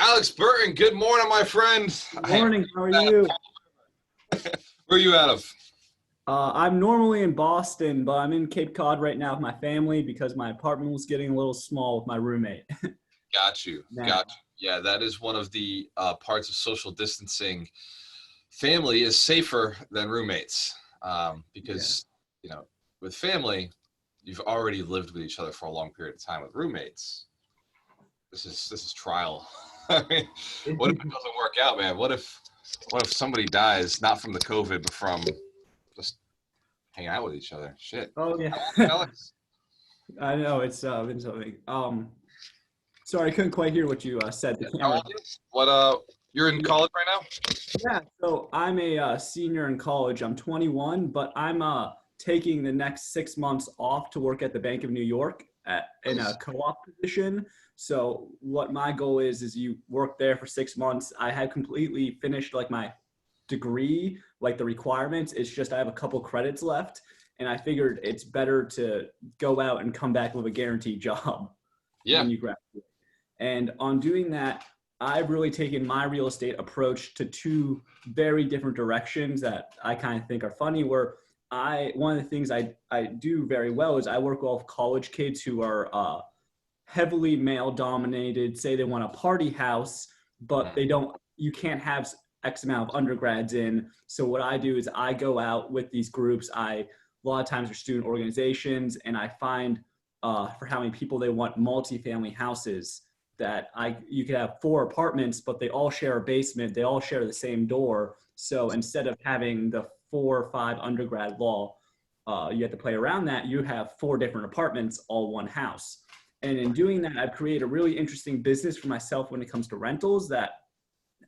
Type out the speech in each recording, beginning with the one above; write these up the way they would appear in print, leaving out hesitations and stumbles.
Alex Burton, good morning, my friend. Good morning. How are you? Where are you out of? I'm normally in Boston, but I'm in Cape Cod right now with my family because my apartment was getting a little small with my roommate. Got you. Now, Got you. Yeah, that is one of the parts of social distancing. Family is safer than roommates yeah. because, you know, with family, you've already lived with each other for a long period of time. With roommates, this is trial. I mean, what if it doesn't work out, man? What if somebody dies not from the COVID, but from just hanging out with each other? Shit. Oh How old are you, yeah. Alex? I know it's been something. Sorry, I couldn't quite hear what you said. The How camera. old are you? You're in Yeah. college right now? Yeah. So I'm a senior in college. I'm 21, but I'm taking the next 6 months off to work at the Bank of New York in a Nice. co-op position. So what my goal is you work there for 6 months. I had completely finished like my degree, like the requirements. It's just I have a couple credits left, and I figured it's better to go out and come back with a guaranteed job Yeah. when you graduate. And on doing that, I've really taken my real estate approach to two very different directions that I kind of think are funny. Where one of the things I do very well is I work with college kids who are heavily male dominated, say they want a party house, but Mm. they don't, you can't have X amount of undergrads in. So what I do is I go out with these groups. A lot of times are student organizations, and I find for how many people they want multifamily houses that you could have four apartments, but they all share a basement. They all share the same door. So instead of having the 4 or 5 undergrad law, you have to play around that. You have four different apartments, all one house. And in doing that, I've created a really interesting business for myself when it comes to rentals that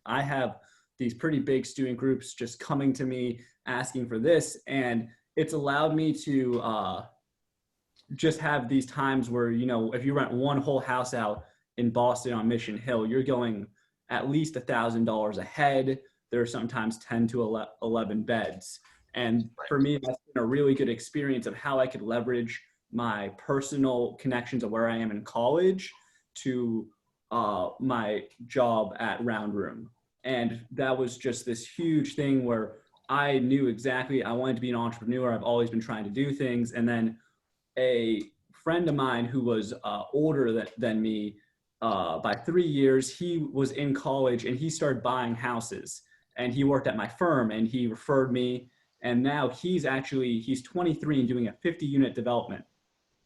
I have these pretty big student groups just coming to me asking for this. And it's allowed me to just have these times where, if you rent one whole house out in Boston on Mission Hill, you're going at least $1,000 a head. There are sometimes 10 to 11 beds. And Right. for me, that's been a really good experience of how I could leverage my personal connections of where I am in college to my job at Round Room. And that was just this huge thing where I knew exactly I wanted to be an entrepreneur. I've always been trying to do things. And then a friend of mine who was older than me by 3 years, he was in college and he started buying houses. And he worked at my firm and he referred me. And now he's 23 and doing a 50-unit development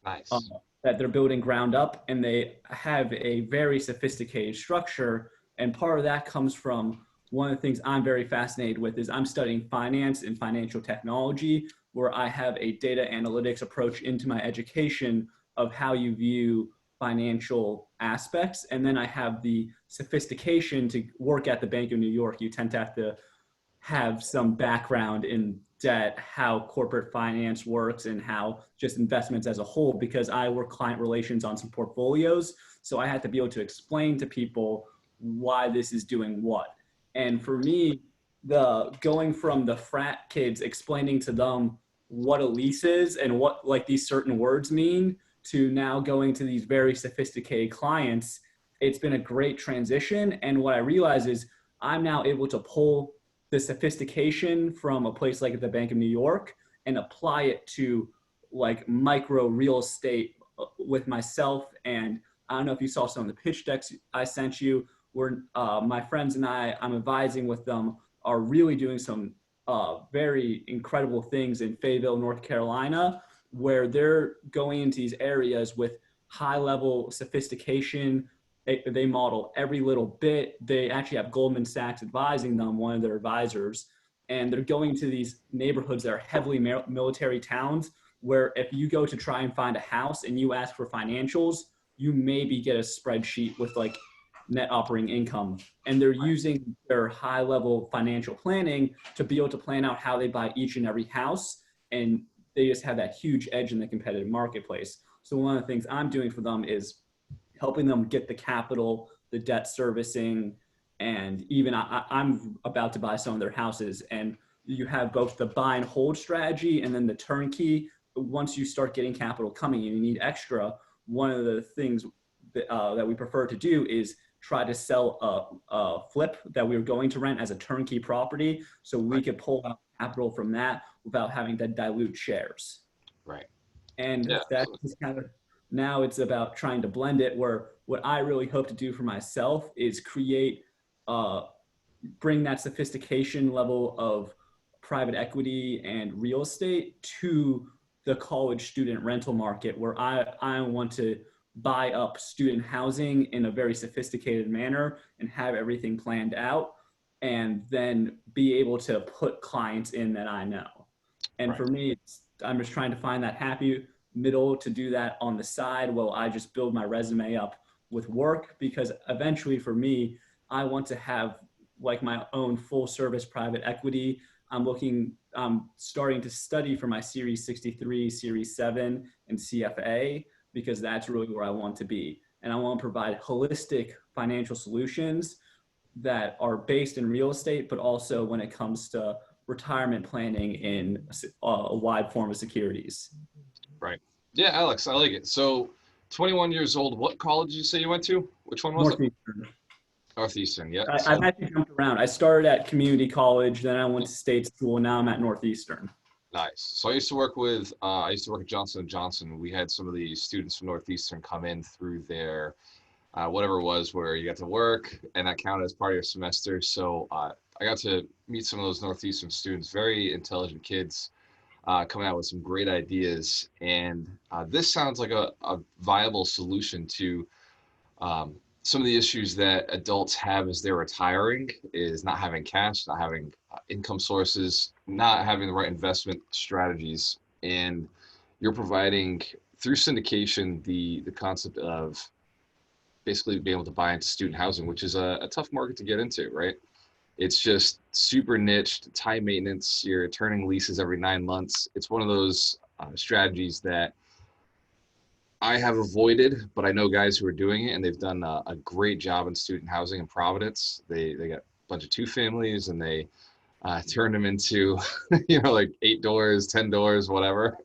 uh, Nice. that they're building ground up, and they have a very sophisticated structure. And part of that comes from one of the things I'm very fascinated with is I'm studying finance and financial technology, where I have a data analytics approach into my education of how you view financial aspects. And then I have the sophistication to work at the Bank of New York. You tend to have some background in debt, how corporate finance works, and how just investments as a whole, because I work client relations on some portfolios. So I had to be able to explain to people why this is doing what. And for me, the going from the frat kids explaining to them what a lease is and what like these certain words mean to now going to these very sophisticated clients, it's been a great transition. And what I realize is I'm now able to pull the sophistication from a place like the Bank of New York and apply it to like micro real estate with myself. And I don't know if you saw some of the pitch decks I sent you, where my friends and I'm advising with them, are really doing some very incredible things in Fayetteville, North Carolina, where they're going into these areas with high level sophistication. They model every little bit. They actually have Goldman Sachs advising them, one of their advisors, and they're going to these neighborhoods that are heavily military towns, where if you go to try and find a house and you ask for financials, you maybe get a spreadsheet with like net operating income. And they're using their high level financial planning to be able to plan out how they buy each and every house. And they just have that huge edge in the competitive marketplace. So one of the things I'm doing for them is helping them get the capital, the debt servicing, and even I'm about to buy some of their houses. And you have both the buy and hold strategy and then the turnkey. Once you start getting capital coming and you need extra, one of the things that we prefer to do is try to sell a flip that we were going to rent as a turnkey property, so we Right. could pull out capital from that without having to dilute shares. Right. And Yeah. that's just kind of, now it's about trying to blend it, where what I really hope to do for myself is create, bring that sophistication level of private equity and real estate to the college student rental market, where I want to buy up student housing in a very sophisticated manner and have everything planned out, and then be able to put clients in that I know. And Right. for me, I'm just trying to find that happy middle to do that on the side while I just build my resume up with work, because eventually for me, I want to have like my own full service private equity. I'm starting to study for my Series 63, Series 7, and CFA, because that's really where I want to be. And I want to provide holistic financial solutions that are based in real estate, but also when it comes to retirement planning in a wide form of securities. Right. Yeah, Alex, I like it. So 21 years old, what college did you say you went to? Which one was it? Northeastern. Northeastern. Yeah. I've So actually jumped around. I started at community college, then I went to state school. Now I'm at Northeastern. nice. So I used to work at Johnson and Johnson. We had some of the students from Northeastern come in through their whatever it was, where you got to work and that counted as part of your semester. So I got to meet some of those Northeastern students, very intelligent kids, coming out with some great ideas. And this sounds like a viable solution to some of the issues that adults have as they're retiring, is not having cash, not having income sources, not having the right investment strategies. And you're providing through syndication the concept of basically being able to buy into student housing, which is a tough market to get into, right? It's just super niched, high maintenance. You're turning leases every 9 months. It's one of those strategies that I have avoided, but I know guys who are doing it, and they've done a great job in student housing in Providence. They got a bunch of two families, and they turned them into, like $8, $10, whatever,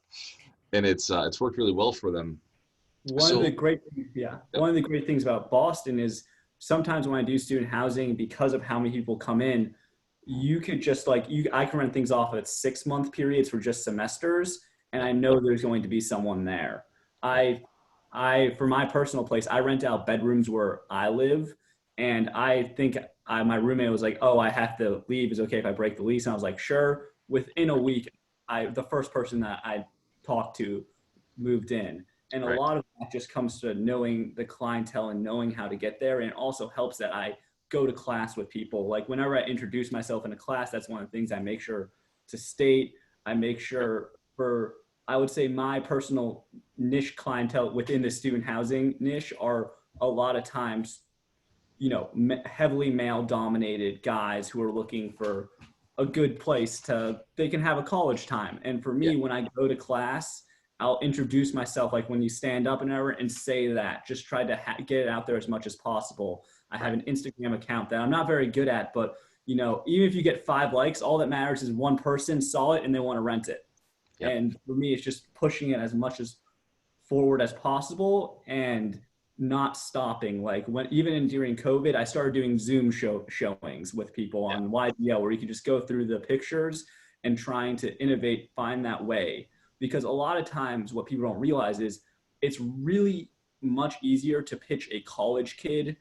and it's worked really well for them. One of So, the great things, yeah, yep. one of the great things about Boston is sometimes when I do student housing, because of how many people come in, you could just I can rent things off at 6-month periods for just semesters, and I know there's going to be someone there. For my personal place, I rent out bedrooms where I live, and I think my roommate was like, "Oh, I have to leave. Is it okay if I break the lease?" And I was like, "Sure." Within a week, the first person that I talked to moved in. And a Right. lot of that just comes to knowing the clientele and knowing how to get there. And it also helps that I go to class with people. Like whenever I introduce myself in a class, that's one of the things I make sure to state. I make sure for, I would say my personal niche clientele within the student housing niche are a lot of times, heavily male dominated guys who are looking for a good place they can have a college time. And for Yeah. me, when I go to class, I'll introduce myself, like when you stand up and say that, just try to get it out there as much as possible. I have an Instagram account that I'm not very good at, but even if you get 5 likes, all that matters is one person saw it and they want to rent it. Yep. And for me, it's just pushing it as much as forward as possible and not stopping. Like during COVID, I started doing Zoom showings with people on YDL, where you could just go through the pictures and trying to innovate, find that way. Because a lot of times what people don't realize is it's really much easier to pitch a college kid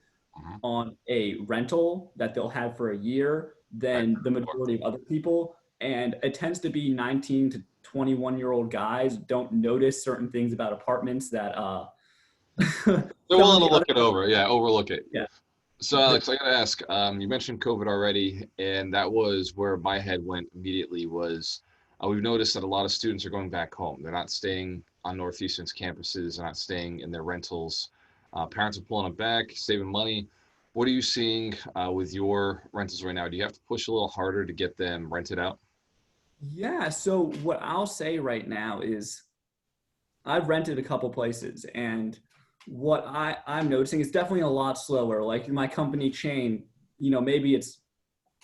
on a rental that they'll have for a year than the majority of other people. And it tends to be 19 to 21-year-old guys don't notice certain things about apartments that They're willing to look it over. Yeah, overlook it. Yeah. So Alex, I gotta ask, you mentioned COVID already, and that was where my head went immediately was, we've noticed that a lot of students are going back home. They're not staying on Northeastern's campuses. They're not staying in their rentals. Parents are pulling them back, saving money. What are you seeing with your rentals right now? Do you have to push a little harder to get them rented out? Yeah. So what I'll say right now is I've rented a couple places, and what I'm noticing is definitely a lot slower. Like in my company chain, maybe it's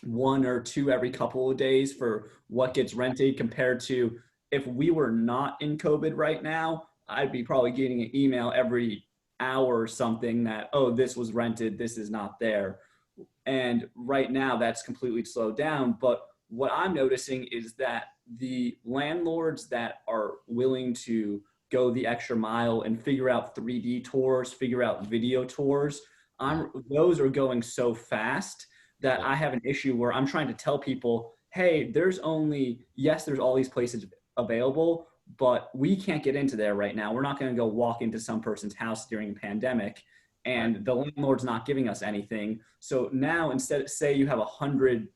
1 or 2 every couple of days for what gets rented, compared to if we were not in COVID right now, I'd be probably getting an email every hour or something that, oh, this was rented, this is not there. And right now that's completely slowed down. But what I'm noticing is that the landlords that are willing to go the extra mile and figure out 3D tours, figure out video tours, those are going so fast that Yeah. I have an issue where I'm trying to tell people, hey, there's only, yes, there's all these places available, but we can't get into there right now. We're not going to go walk into some person's house during a pandemic, Right. and the landlord's not giving us anything. So now, instead, say you have 100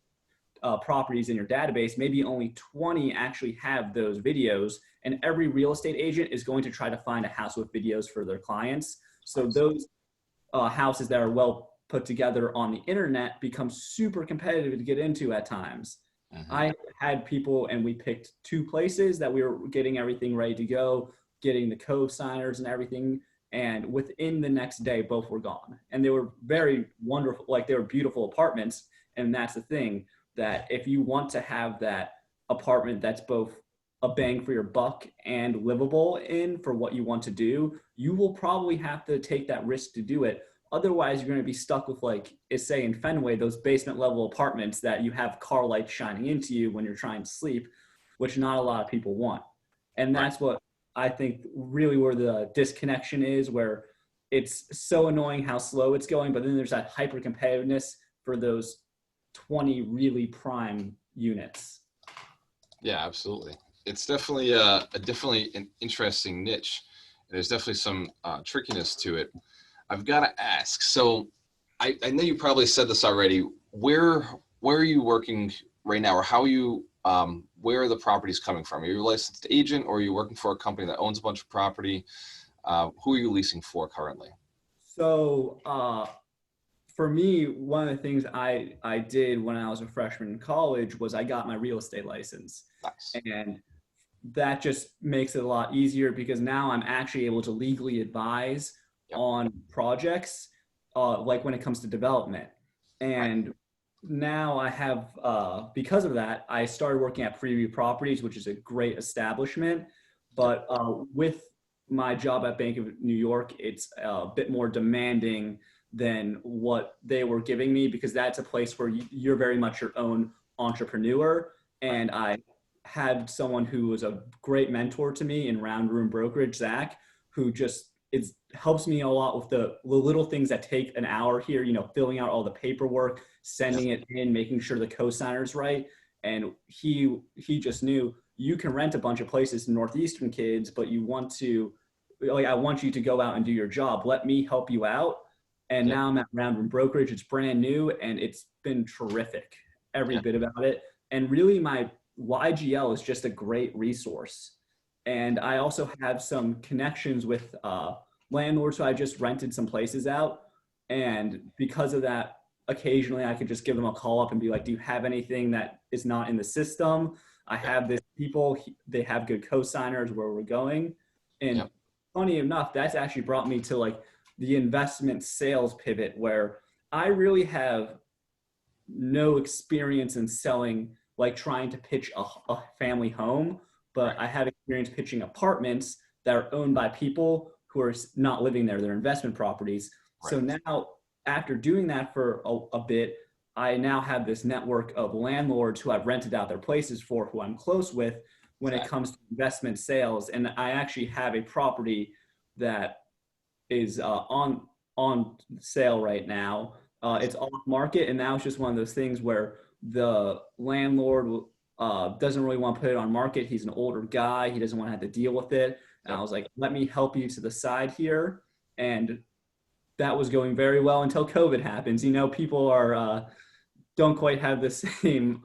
properties in your database, maybe only 20 actually have those videos, and every real estate agent is going to try to find a house with videos for their clients. So those houses that are well put together on the internet become super competitive to get into at times. Mm-hmm. I had people, and we picked 2 places that we were getting everything ready to go, getting the co-signers and everything. And within the next day, both were gone. And they were very wonderful, like they were beautiful apartments. And that's the thing, that if you want to have that apartment that's both a bang for your buck and livable in for what you want to do, you will probably have to take that risk to do it. Otherwise, you're going to be stuck with, like, say in Fenway, those basement level apartments that you have car lights shining into you when you're trying to sleep, which not a lot of people want. And that's what I think really where the disconnection is, where it's so annoying how slow it's going, but then there's that hyper competitiveness for those 20 really prime units. Yeah, absolutely. It's definitely definitely an interesting niche. There's definitely some trickiness to it. I've got to ask. So, I know you probably said this already. Where are you working right now, or how are you? Where are the properties coming from? Are you a licensed agent, or are you working for a company that owns a bunch of property? Who are you leasing for currently? So for me, one of the things I did when I was a freshman in college was I got my real estate license. Nice. And that just makes it a lot easier because now I'm actually able to legally advise on projects, like when it comes to development. And now I have, because of that, I started working at Preview Properties, which is a great establishment. But with my job at Bank of New York, it's a bit more demanding than what they were giving me, because that's a place where you're very much your own entrepreneur. And I had someone who was a great mentor to me in Round Room Brokerage, Zach, who just helps me a lot with the little things that take an hour here, filling out all the paperwork, sending it in, making sure the co-signer's right. And he just knew, you can rent a bunch of places to Northeastern kids, but I want you to go out and do your job. Let me help you out. And now I'm at Round Room Brokerage. It's brand new and it's been terrific, every bit about it. And really my YGL is just a great resource. And I also have some connections with landlords who I just rented some places out. And because of that, occasionally I could just give them a call up and be like, do you have anything that is not in the system? I have this people, they have good co-signers, where we're going. And funny enough, that's actually brought me to like the investment sales pivot, where I really have no experience in selling, like trying to pitch a family home, but I have experience pitching apartments that are owned by people who are not living there. They're investment properties. Right. So now, after doing that for a bit, I now have this network of landlords who I've rented out their places for, who I'm close with when it comes to investment sales. And I actually have a property that is on sale right now. It's off market, and now it's just one of those things where the landlord doesn't really want to put it on market. He's an older guy. He doesn't want to have to deal with it. And I was like, let me help you to the side here. And that was going very well until COVID happens. People are don't quite have the same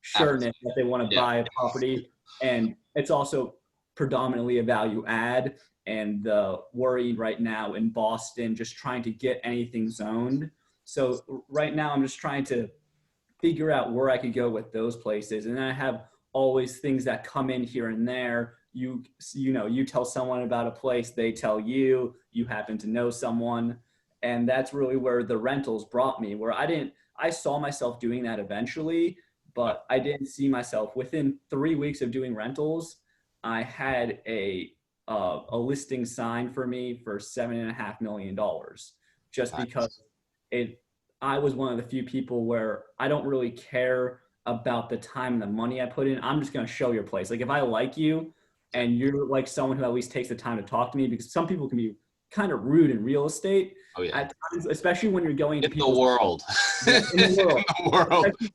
sureness that they want to buy a property. And it's also predominantly a value add. And the worry right now in Boston, just trying to get anything zoned. So right now I'm just trying to figure out where I could go with those places. And then I have always things that come in here and there. You tell someone about a place, they tell you, you happen to know someone. And that's really where the rentals brought me, where I saw myself doing that eventually, but I didn't see myself within 3 weeks of doing rentals. I had a a listing signed for me for $7.5 million, just Nice. because I was one of the few people where I don't really care about the time and the money I put in. I'm just going to show your place. Like if I like you and you're like someone who at least takes the time to talk to me, because some people can be kind of rude in real estate Oh yeah. at times, especially when you're going to In the people's world. in the world. In the world. Especially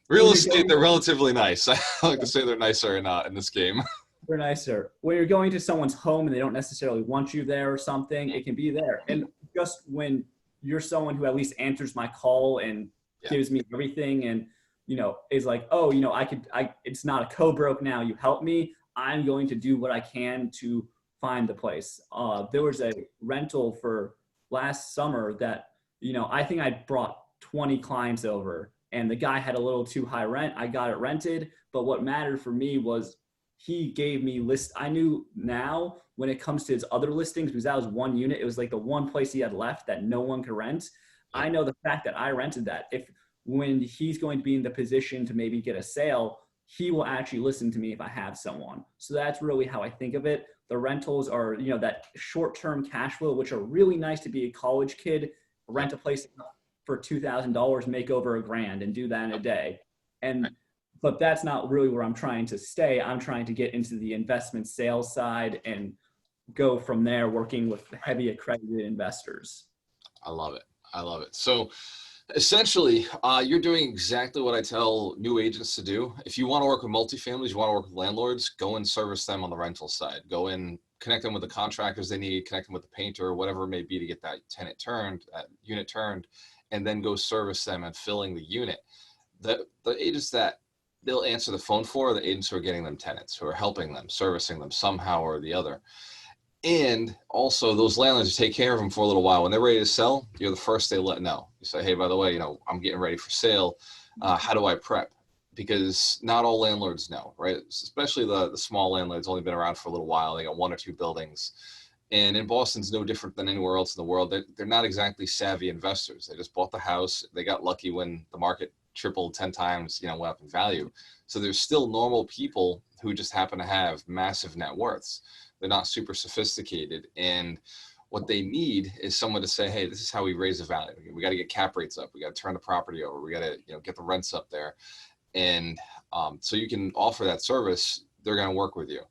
Real when you're estate, going, they're relatively nice. I like to say they're nicer or not in this game. they're nicer. When you're going to someone's home and they don't necessarily want you there or something, it can be there. And just when you're someone who at least answers my call and Yeah. gives me everything and, is like, oh, it's not a co-broke now. You help me. I'm going to do what I can to find the place. There was a rental for last summer that, I think I brought 20 clients over and the guy had a little too high rent. I got it rented. But what mattered for me was he gave me I knew now when it comes to his other listings, because that was one unit, it was like the one place he had left that no one could rent. I know the fact that I rented that, when he's going to be in the position to maybe get a sale, he will actually listen to me if I have someone. So that's really how I think of it. The rentals are, that short-term cash flow, which are really nice to be a college kid, rent a place for $2,000, make over $1,000 and do that in a day. But that's not really where I'm trying to stay. I'm trying to get into the investment sales side and go from there, working with heavy accredited investors. I love it. I love it. So essentially, you're doing exactly what I tell new agents to do. If you want to work with multifamilies, you want to work with landlords, go and service them on the rental side. Go and connect them with the contractors they need, connect them with the painter, whatever it may be to get that tenant turned, that unit turned, and then go service them and filling the unit. The agents that they'll answer the phone for are the agents who are getting them tenants, who are helping them, servicing them somehow or the other. And also those landlords take care of them for a little while. When they're ready to sell, you're the first they let know. You say, hey, by the way, I'm getting ready for sale. How do I prep? Because not all landlords know, right? Especially the small landlords, only been around for a little while. They got 1 or 2 buildings. And in Boston's no different than anywhere else in the world. They're not exactly savvy investors. They just bought the house. They got lucky when the market tripled 10 times, went up in value. So there's still normal people who just happen to have massive net worths. They're not super sophisticated. And what they need is someone to say, hey, this is how we raise the value. We got to get cap rates up. We got to turn the property over. We got to, get the rents up there. And so you can offer that service. They're going to work with you.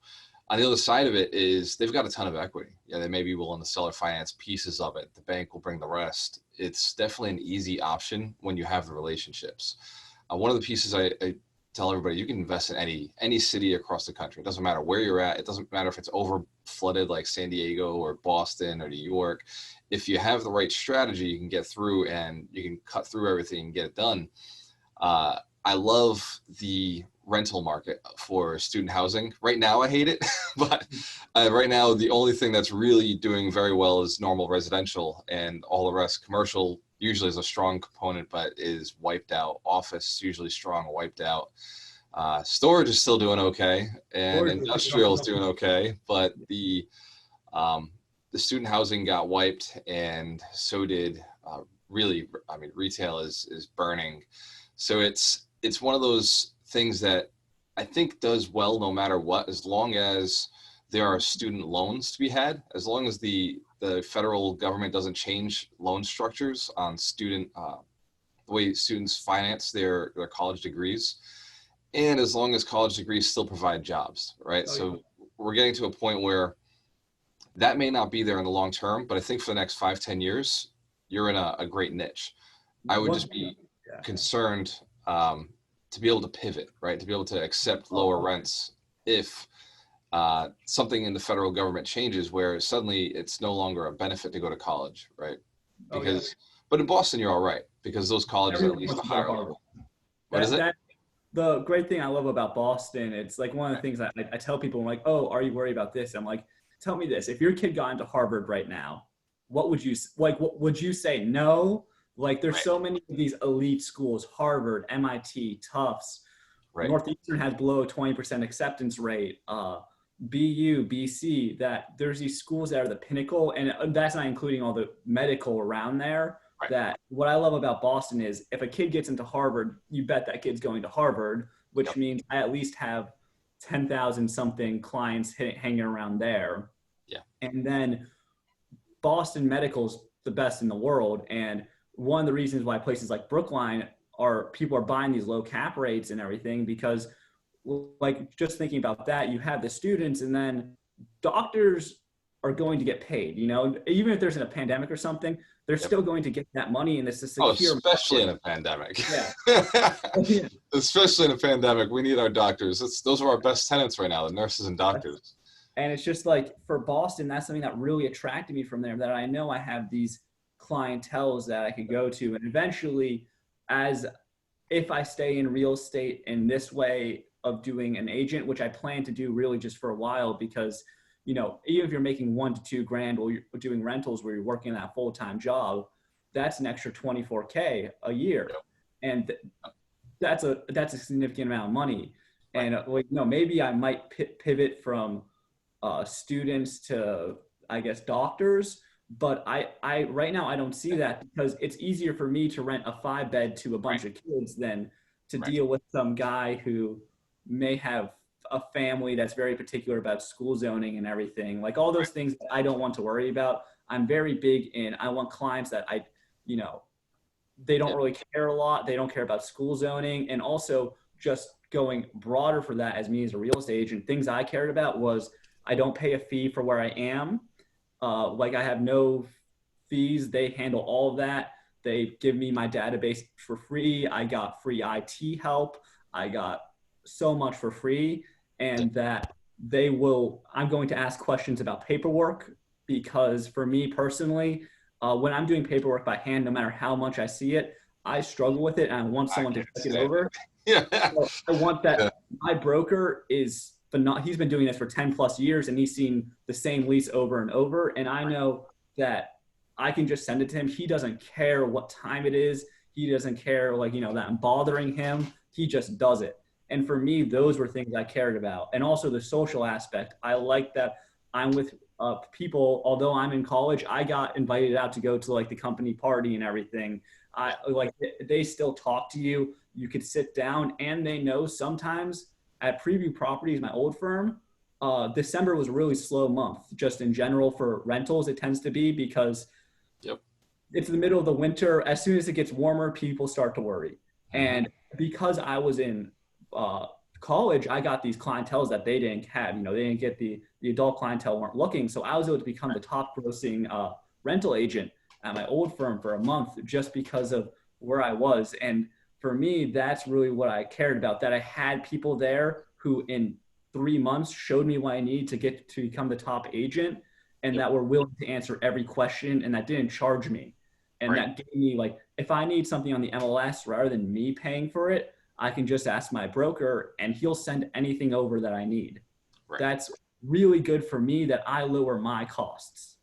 On the other side of it is they've got a ton of equity. They may be willing to sell or finance pieces of it. The bank will bring the rest. It's definitely an easy option when you have the relationships. One of the pieces I tell everybody, you can invest in any city across the country. It doesn't matter where you're at. It doesn't matter if it's over flooded like San Diego or Boston or New York. If you have the right strategy, you can get through and you can cut through everything and get it done. I love the rental market for student housing. Right now, I hate it, but right now, the only thing that's really doing very well is normal residential, and all the rest, commercial usually is a strong component, but is wiped out. Office, usually strong, wiped out. Storage is still doing okay, and industrial is doing okay, but the student housing got wiped, and so did retail is burning. So it's one of those things that I think does well no matter what, as long as there are student loans to be had, as long as the federal government doesn't change loan structures on the way students finance their college degrees, and as long as college degrees still provide jobs, right? So we're getting to a point where that may not be there in the long term, but I think for the next 5-10 years, you're in a great niche. I would just be concerned to be able to pivot, right? To be able to accept lower rents if something in the federal government changes where suddenly it's no longer a benefit to go to college, right? But in Boston, you're all right because those colleges at least are higher level. What is it? The great thing I love about Boston, it's like one of the things I tell people, I'm like, oh, are you worried about this? I'm like, tell me this. If your kid got into Harvard right now, what would you say? No? Like there's so many of these elite schools, Harvard, MIT, Tufts, Northeastern has below a 20% acceptance rate, BU, BC, that there's these schools that are the pinnacle, and that's not including all the medical around there. That what I love about Boston is if a kid gets into Harvard, you bet that kid's going to Harvard, which means I at least have 10,000 something clients hanging around there. And then Boston Medical's the best in the world. And one of the reasons why places like Brookline people are buying these low cap rates and everything, because like just thinking about that, you have the students and then doctors are going to get paid, even if there's a pandemic or something, they're still going to get that money, and it's a secure especially market. in a pandemic. Yeah. Especially in a pandemic, we need our doctors. Those are our best tenants right now, the nurses and doctors. And it's just like for Boston, that's something that really attracted me from there, that I know I have these clienteles that I could go to. And eventually, if I stay in real estate in this way of doing an agent, which I plan to do really just for a while, because even if you're making $1 to $2 grand while you're doing rentals where you're working that full-time job, that's an extra $24K a year. And that's a significant amount of money. And maybe I might pivot from students to, I guess, doctors, but I right now I don't see that, because it's easier for me to rent a 5-bed to a bunch of kids than to deal with some guy who may have a family that's very particular about school zoning and everything, like all those things that I don't want to worry about. I'm very big in, I want clients that they don't really care a lot. They don't care about school zoning. And also just going broader for that, as me as a real estate agent, things I cared about was I don't pay a fee for where I am. Like I have no fees. They handle all of that. They give me my database for free. I got free IT help. I got so much for free. And that I'm going to ask questions about paperwork, because for me personally, when I'm doing paperwork by hand, no matter how much I see it, I struggle with it, and I want someone to check it over. So I want that. My broker he's been doing this for 10 plus years, and he's seen the same lease over and over. And I know that I can just send it to him. He doesn't care what time it is. He doesn't care that I'm bothering him. He just does it. And for me, those were things I cared about. And also the social aspect. I like that I'm with people, although I'm in college, I got invited out to go to the company party and everything. They still talk to you. You could sit down, and they know sometimes at Preview Properties, my old firm, December was a really slow month, just in general for rentals. It tends to be because it's the middle of the winter. As soon as it gets warmer, people start to worry. And because I was in college, I got these clienteles that they didn't have. They didn't get the adult clientele weren't looking. So I was able to become the top grossing rental agent at my old firm for a month, just because of where I was. And for me, that's really what I cared about, that I had people there who in 3 months showed me what I needed to get to become the top agent, and that were willing to answer every question, and that didn't charge me. And that gave me, if I need something on the MLS, rather than me paying for it, I can just ask my broker and he'll send anything over that I need. That's really good for me, that I lower my costs.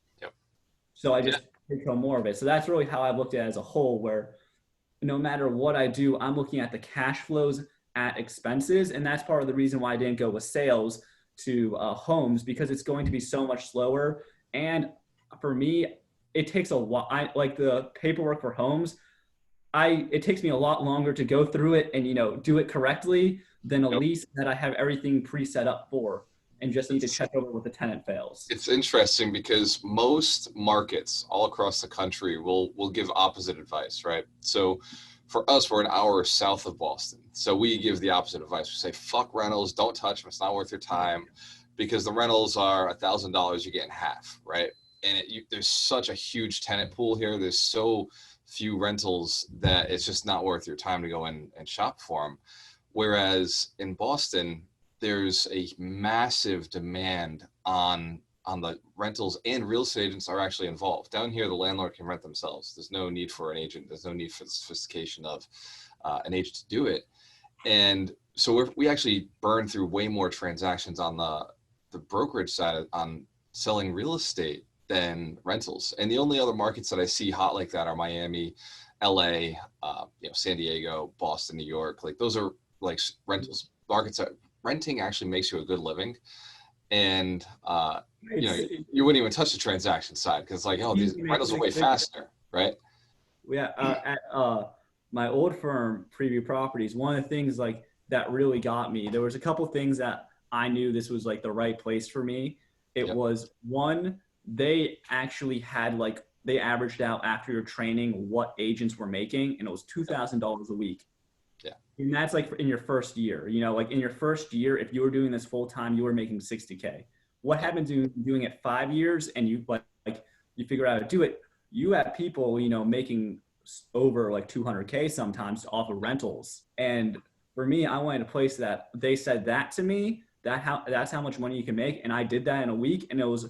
So I just take home more of it. So that's really how I looked at it as a whole, where no matter what I do, I'm looking at the cash flows at expenses. And that's part of the reason why I didn't go with sales to homes, because it's going to be so much slower. And for me, it takes a while. Like the paperwork for homes, it takes me a lot longer to go through it and, do it correctly than a lease that I have everything pre-set up for and just need to check over what the tenant fails. It's interesting because most markets all across the country will give opposite advice, right? So for us, we're an hour south of Boston. So we give the opposite advice. We say, fuck rentals, don't touch them. It's not worth your time, because the rentals are $1,000, you're getting half, right? And there's such a huge tenant pool here. There's so few rentals that it's just not worth your time to go in and shop for them. Whereas in Boston, there's a massive demand on the rentals, and real estate agents are actually involved. Down here, the landlord can rent themselves. There's no need for an agent. There's no need for the sophistication of an agent to do it. And so we actually burn through way more transactions on the brokerage side on selling real estate than rentals. And the only other markets that I see hot like that are Miami, LA, San Diego, Boston, New York. Those are rentals markets that renting actually makes you a good living. And you wouldn't even touch the transaction side, because these rentals are way faster, right? Yeah, at my old firm, Preview Properties, one of the things that really got me, there was a couple things that I knew this was the right place for me. It Yep. was one, they actually had like, they averaged out after your training what agents were making, and it was Yep. $2,000 a week. Yeah. And that's like in your first year, you know, like in your first year, if you were doing this full time, you were making 60K. What Yep. happens doing it 5 years and you like you figure out how to do it? You have people, you know, making over like 200K sometimes off of rentals. And for me, I wanted a place that they said that to me, that's how much money you can make. And I did that in a week. And it was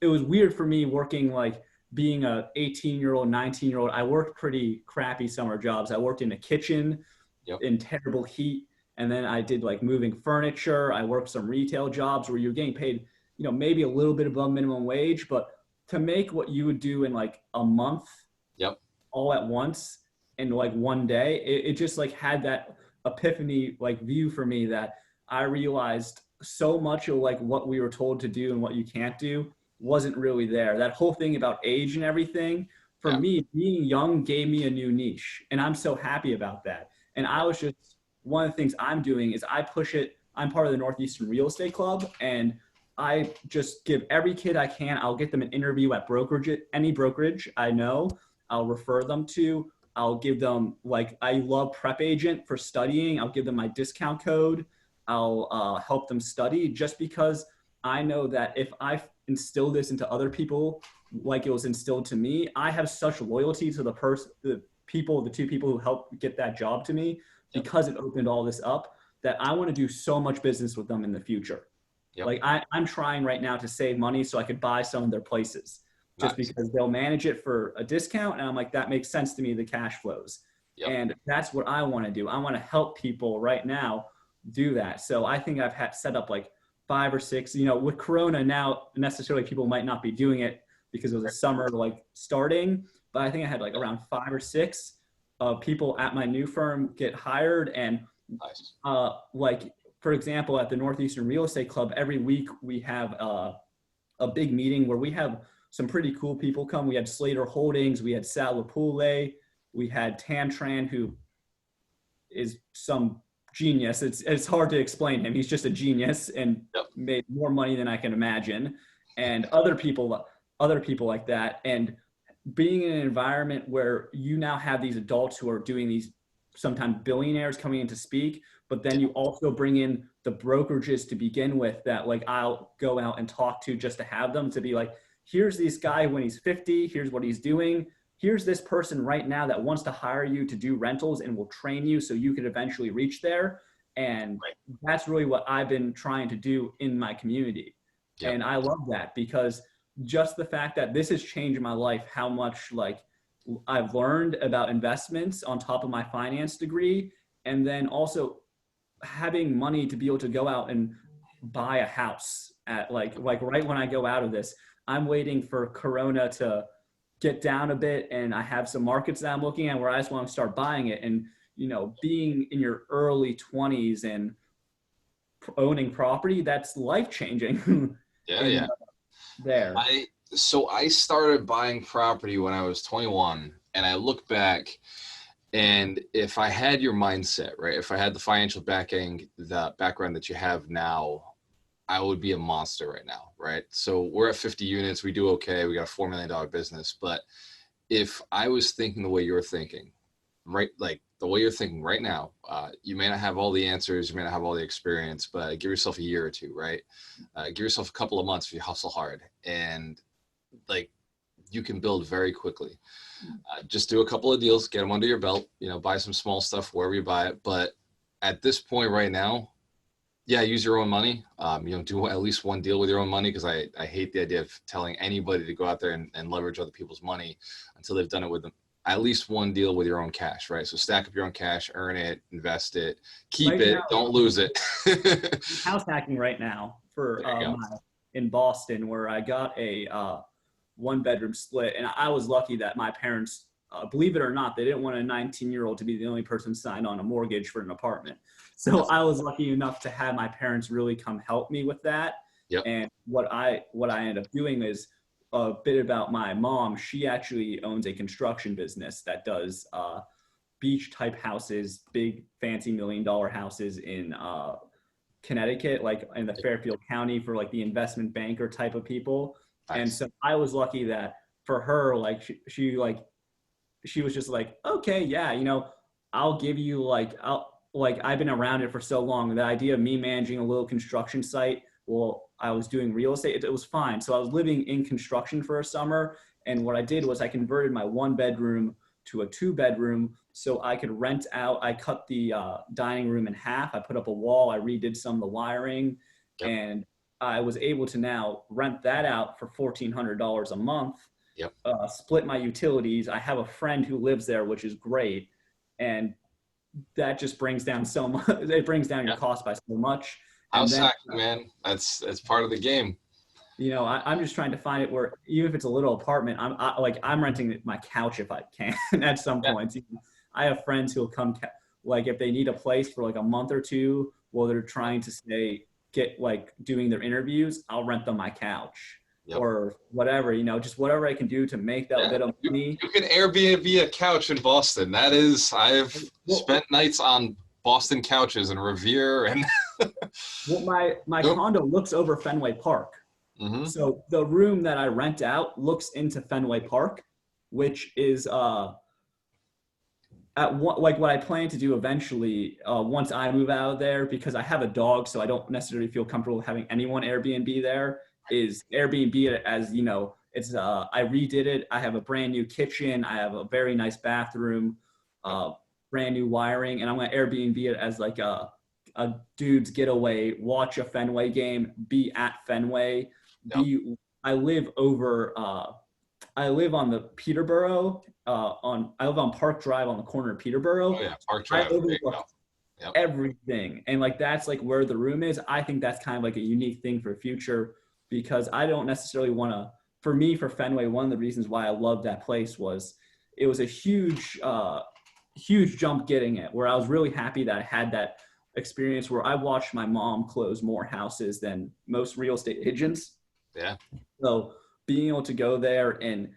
weird for me working like being a 18-year-old, 19-year-old. I worked pretty crappy summer jobs. I worked in a kitchen Yep. in terrible heat. And then I did like moving furniture. I worked some retail jobs where you're getting paid, you know, maybe a little bit above minimum wage, but to make what you would do in like a month Yep. all at once in like one day, it just like had that epiphany like view for me that I realized so much of like what we were told to do and what you can't do wasn't really there. That whole thing about age and everything, for Yeah. me, being young gave me a new niche. And I'm so happy about that. And I was just, one of the things I'm doing is I push it. I'm part of the Northeastern Real Estate Club, and I just give every kid I can, I'll get them an interview at brokerage, any brokerage I know, I'll refer them to. I'll give them, like, I love Prep Agent for studying. I'll give them my discount code. I'll help them study just because I know that if I instill this into other people like it was instilled to me, I have such loyalty to the people, the two people who helped get that job to me, Yep. because it opened all this up, that I want to do so much business with them in the future. Yep. Like I'm trying right now to save money so I could buy some of their places just Nice. because they'll manage it for a discount. And I'm like, that makes sense to me, the cash flows. Yep. And that's what I want to do. I want to help people right now do that. So I think I've had set up like 5 or 6, you know, with Corona now, necessarily people might not be doing it because it was a summer like starting, but I think I had like around 5 or 6 people at my new firm get hired. And Nice. like, for example, at the Northeastern Real Estate Club, every week we have a big meeting where we have some pretty cool people come. We had Slater Holdings, we had Sal Lapule, we had Tantran, who is some genius. It's hard to explain him. He's just a genius and Yep. made more money than I can imagine. And other people like that. And being in an environment where you now have these adults who are doing these, sometimes billionaires coming in to speak, but then you also bring in the brokerages to begin with that like I'll go out and talk to just to have them to be like, here's this guy when he's 50, here's what he's doing. Here's this person right now that wants to hire you to do rentals and will train you so you could eventually reach there. And that's really what I've been trying to do in my community. Yep. And I love that because just the fact that this has changed my life, how much like I've learned about investments on top of my finance degree. And then also having money to be able to go out and buy a house at like right when I go out of this. I'm waiting for Corona to get down a bit, and I have some markets that I'm looking at where I just want to start buying it. And you know, being in your early 20s and owning property, that's life changing. Yeah. There. So I started buying property when I was 21, and I look back, and if I had your mindset, right, if I had the financial backing, the background that you have now, I would be a monster right now, right? So we're at 50 units. We do okay. We got a $4 million business. But if I was thinking the way you're thinking, right, like the way you're thinking right now, you may not have all the answers. You may not have all the experience, but give yourself a year or two, right? Give yourself a couple of months if you hustle hard. And like you can build very quickly. Just do a couple of deals, get them under your belt, you know, buy some small stuff wherever you buy it. But at this point right now, yeah, use your own money. You know, do at least one deal with your own money, because I hate the idea of telling anybody to go out there and leverage other people's money until they've done it with them. At least one deal with your own cash, right? So stack up your own cash, earn it, invest it, keep right it, now, don't lose it. house hacking right now for in Boston, where I got a 1-bedroom split, and I was lucky that my parents, believe it or not, they didn't want a 19-year-old to be the only person signed on a mortgage for an apartment. So I was lucky enough to have my parents really come help me with that. Yep. And what I ended up doing is a bit about my mom. She actually owns a construction business that does beach type houses, big fancy $1 million houses in Connecticut, like in the Fairfield County for like the investment banker type of people. And Nice. so I was lucky that for her, like she was just like, okay, yeah, I'll give you I've been around it for so long. The idea of me managing a little construction site, well, I was doing real estate, it was fine. So I was living in construction for a summer. And what I did was I converted my 1 bedroom to a 2 bedroom so I could rent out. I cut the dining room in half. I put up a wall. I redid some of the wiring. Yep. And I was able to now rent that out for $1,400 a month. Yep. Split my utilities. I have a friend who lives there, which is great. And that just brings down so much. It brings down your cost by so much. House hacking, man. That's part of the game. I'm just trying to find it where even if it's a little apartment, I'm renting my couch if I can at some point. I have friends who will come, like if they need a place for like a month or two while they're trying to doing their interviews, I'll rent them my couch. Yep. Or whatever, just whatever I can do to make that bit of money. You can Airbnb a couch in Boston. I've spent nights on Boston couches in Revere and. Well, my condo looks over Fenway Park. Mm-hmm. So the room that I rent out looks into Fenway Park, which is what I plan to do eventually once I move out of there, because I have a dog, so I don't necessarily feel comfortable having anyone Airbnb there. Is Airbnb it as it's I redid it. I have a brand new kitchen. I have a very nice bathroom, brand new wiring, and I'm gonna Airbnb it as like a dude's getaway. Watch a Fenway game. Be at Fenway. Yep. I live on the Peterborough. I live on Park Drive on the corner of Peterborough. Oh yeah, Park Drive. Yep. Everything, and like that's like where the room is. I think that's kind of like a unique thing for future. Because I don't necessarily want to, for Fenway, one of the reasons why I loved that place was it was a huge jump getting it, where I was really happy that I had that experience where I watched my mom close more houses than most real estate agents. Yeah. So being able to go there and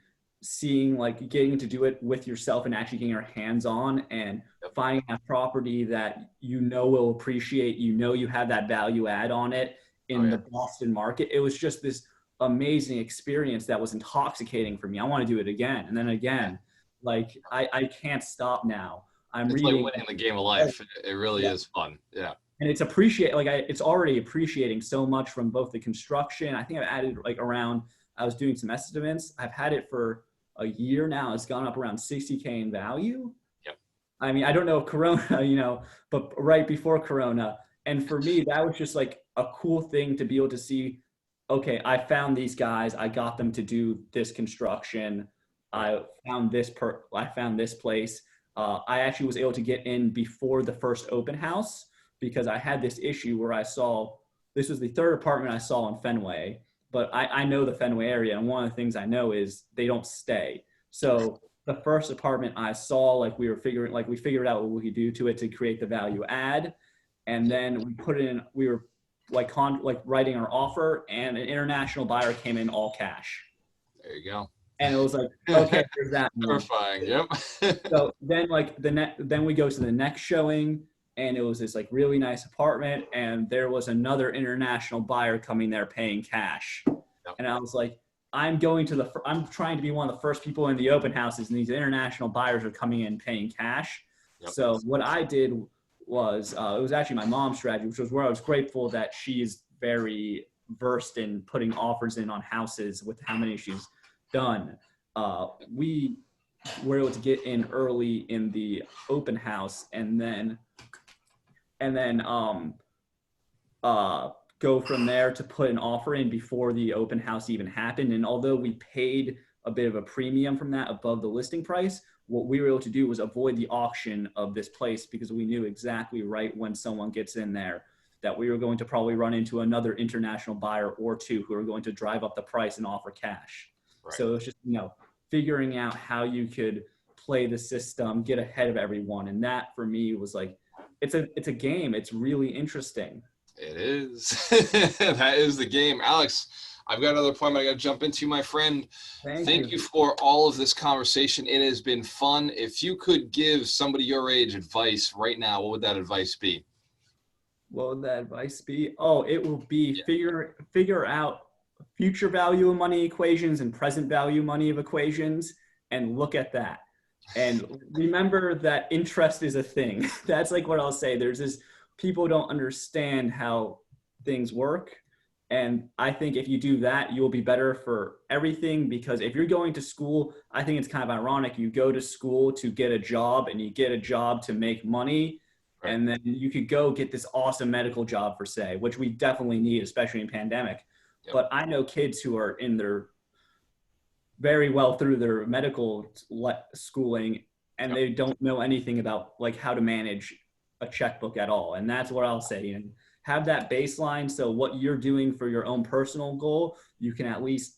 seeing, like, getting to do it with yourself and actually getting your hands on and finding a property that will appreciate, you have that value add on it. In the Boston market, it was just this amazing experience that was intoxicating for me. I want to do it again and then again. Like I can't stop now. It's reading. Like winning the game of life. It really is fun. Yeah. And it's it's already appreciating so much from both the construction. I think I've added I was doing some estimates. I've had it for a year now. It's gone up around 60K in value. Yep. I mean, I don't know if Corona, but right before Corona. And for me, that was just like a cool thing to be able to see, okay, I found these guys, I got them to do this construction. I found this place. I actually was able to get in before the first open house because I had this issue where this was the third apartment I saw in Fenway, but I know the Fenway area. And one of the things I know is they don't stay. So the first apartment I saw, we figured out what we could do to it to create the value add. And then we were writing our offer, and an international buyer came in all cash. There you go. And it was like, okay, there's that. Terrifying. Yep. So then then we go to the next showing, and it was this really nice apartment, and there was another international buyer coming there paying cash. Yep. And I was like, I'm trying to be one of the first people in the open houses, and these international buyers are coming in paying cash. Yep. So what I did was, it was actually my mom's strategy, which was where I was grateful that she's very versed in putting offers in on houses with how many she's done. We were able to get in early in the open house and then go from there to put an offer in before the open house even happened. And although we paid a bit of a premium from that above the listing price, what we were able to do was avoid the auction of this place because we knew exactly right when someone gets in there that we were going to probably run into another international buyer or two who are going to drive up the price and offer cash. Right. So it was just, figuring out how you could play the system, get ahead of everyone. And that for me was it's a game. It's really interesting. It is. That is the game. Alex, I've got another point I got to jump into, my friend. Thank you for all of this conversation. It has been fun. If you could give somebody your age advice right now, what would that advice be? What would that advice be? Oh, it will be Yeah. figure out future value of money equations and present value money of equations and look at that. And remember that interest is a thing. That's like what I'll say. There's this people don't understand how things work. And I think if you do that, you'll be better for everything because if you're going to school, I think it's kind of ironic. You go to school to get a job and you get a job to make money Right. and then you could go get this awesome medical job for say, which we definitely need, especially in pandemic. Yep. But I know kids who are in their very well through their medical schooling and Yep. they don't know anything about like how to manage a checkbook at all. And that's what I'll say. And have that baseline. So what you're doing for your own personal goal, you can at least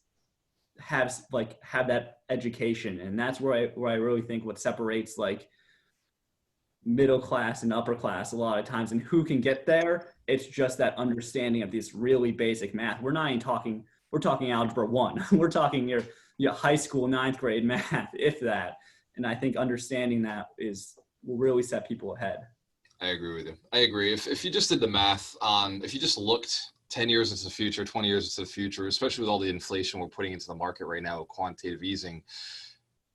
have that education. And that's where I really think what separates like middle class and upper class a lot of times and who can get there. It's just that understanding of this really basic math. We're not even talking, we're talking algebra 1. We're talking your high school 9th grade math, if that. And I think understanding that will really set people ahead. I agree with you. I agree. If you just did the math on, if you just looked 10 years into the future, 20 years into the future, especially with all the inflation we're putting into the market right now with quantitative easing,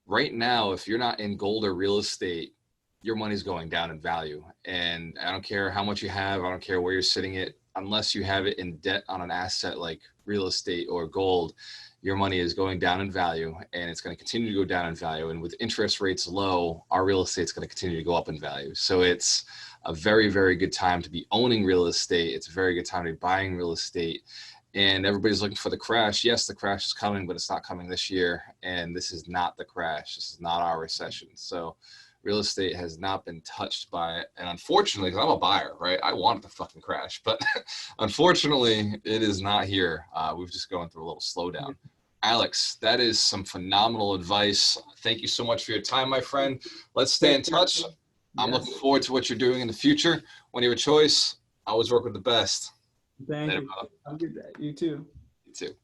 right now, if you're not in gold or real estate, your money's going down in value. And I don't care how much you have, I don't care where you're sitting it, unless you have it in debt on an asset like real estate or gold, your money is going down in value and it's going to continue to go down in value. And with interest rates low, our real estate's going to continue to go up in value. So it's a very, very good time to be owning real estate. It's a very good time to be buying real estate. And everybody's looking for the crash. Yes, the crash is coming, but it's not coming this year. And this is not the crash. This is not our recession. So real estate has not been touched by it. And unfortunately, because I'm a buyer, right? I want it to fucking crash. But unfortunately, it is not here. We've just going through a little slowdown. Alex, that is some phenomenal advice. Thank you so much for your time, my friend. Let's stay in touch. I'm looking forward to what you're doing in the future. When you're a choice, I always work with the best. Thank you. Have a good day. You too. You too.